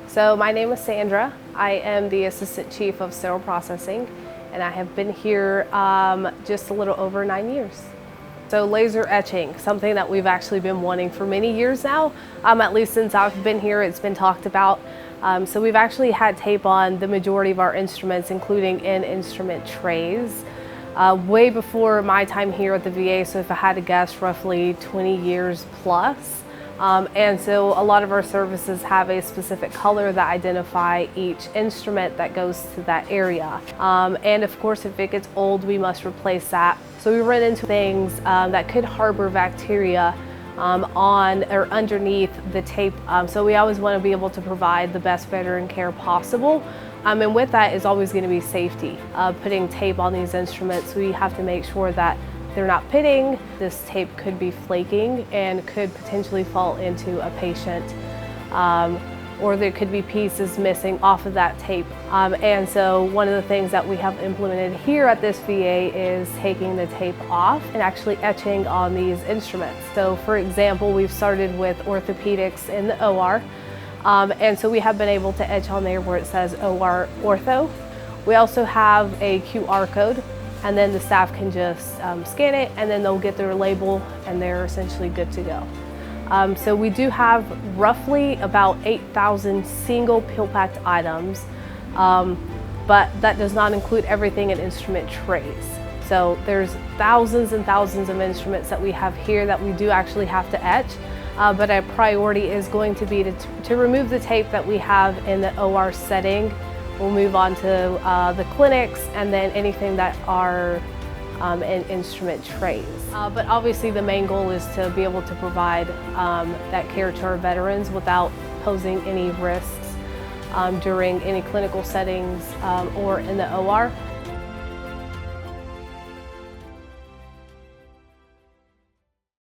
So my name is Sandra. I am the Assistant Chief of Sterile Processing, and I have been here just a little over 9 years. So laser etching, something that we've actually been wanting for many years now, at least since I've been here, it's been talked about. So we've actually had tape on the majority of our instruments, including in instrument trays, way before my time here at the VA. So if I had to guess, roughly 20 years plus. And so a lot of our services have a specific color that identify each instrument that goes to that area. And of course, if it gets old, we must replace that. So we run into things that could harbor bacteria on or underneath the tape. So we always want to be able to provide the best veteran care possible. And with that is always going to be safety. Putting tape on these instruments, we have to make sure that they're not pitting. This tape could be flaking and could potentially fall into a patient, or there could be pieces missing off of that tape. And so one of the things that we have implemented here at this VA is taking the tape off and actually etching on these instruments. So for example, we've started with orthopedics in the OR. And so we have been able to etch on there where it says OR ortho. We also have a QR code, and then the staff can just scan it, and then they'll get their label and they're essentially good to go. So we do have roughly about 8,000 single pill-packed items, but that does not include everything in instrument trays. So there's thousands and thousands of instruments that we have here that we do actually have to etch, but our priority is going to be to remove the tape that we have in the OR setting. We'll move on to the clinics, and then anything that are in instrument trays. But obviously the main goal is to be able to provide that care to our veterans without posing any risks during any clinical settings or in the OR.